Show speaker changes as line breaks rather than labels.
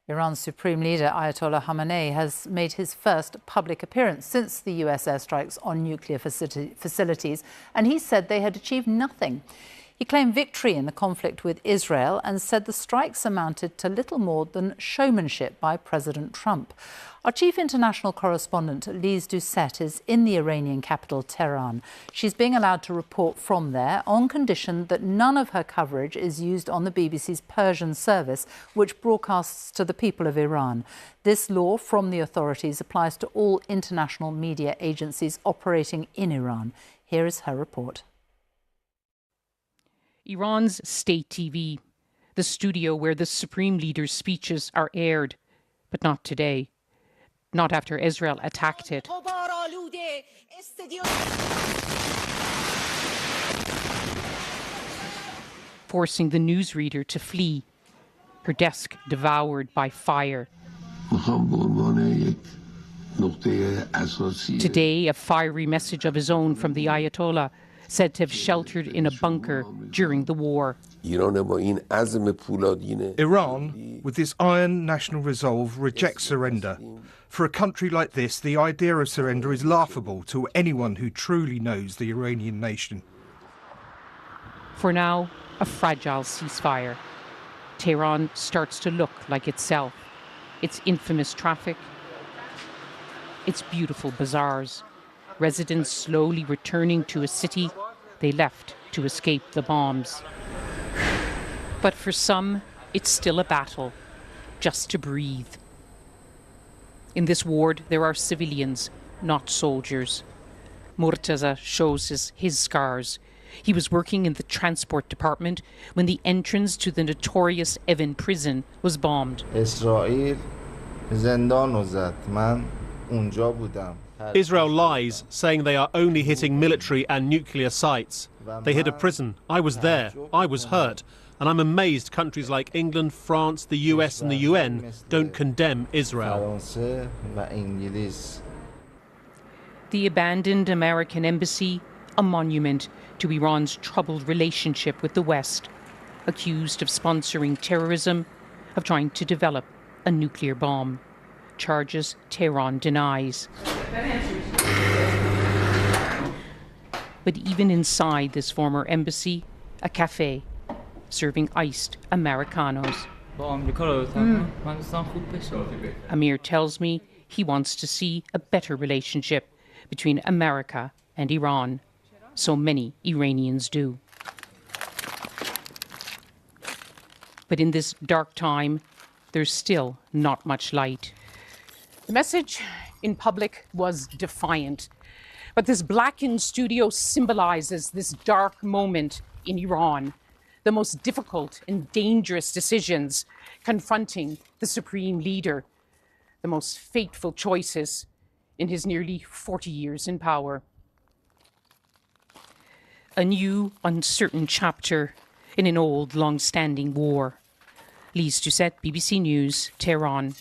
Iran's supreme leader, Ayatollah Khamenei, has made his first public appearance since the US airstrikes on nuclear facilities, and he said they had achieved nothing. He claimed victory in the conflict with Israel and said the strikes amounted to little more than showmanship by President Trump. Our chief international correspondent, Lise Doucette, is in the Iranian capital, Tehran. She's being allowed to report from there on condition that none of her coverage is used on the BBC's Persian service, which broadcasts to the people of Iran. This law from the authorities applies to all international media agencies operating in Iran. Here is her report.
Iran's state TV, the studio where the supreme leader's speeches are aired, but not today. Not after Israel attacked it. Forcing the newsreader to flee, her desk devoured by fire. Today, a fiery message of his own from the Ayatollah, said to have sheltered in a bunker during the war.
Iran, with this iron national resolve, rejects surrender. For a country like this, the idea of surrender is laughable to anyone who truly knows the Iranian nation.
For now, a fragile ceasefire. Tehran starts to look like itself. Its infamous traffic, its beautiful bazaars. Residents slowly returning to a city they left to escape the bombs. But for some, it's still a battle, just to breathe. In this ward, there are civilians, not soldiers. Murtaza shows his scars. He was working in the transport department when the entrance to the notorious Evin prison was bombed.
Israel lies, saying they are only hitting military and nuclear sites. They hit a prison. I was there. I was hurt. And I'm amazed countries like England, France, the US and the UN don't condemn Israel.
The abandoned American embassy, a monument to Iran's troubled relationship with the West, accused of sponsoring terrorism, of trying to develop a nuclear bomb. Charges Tehran denies. But even inside this former embassy, a cafe serving iced Americanos. Amir tells me he wants to see a better relationship between America and Iran. So many Iranians do. But in this dark time, there's still not much light. The message in public was defiant. But this blackened studio symbolizes this dark moment in Iran, the most difficult and dangerous decisions confronting the supreme leader, the most fateful choices in his nearly 40 years in power. A new, uncertain chapter in an old, long-standing war. Lise Doucette, BBC News, Tehran.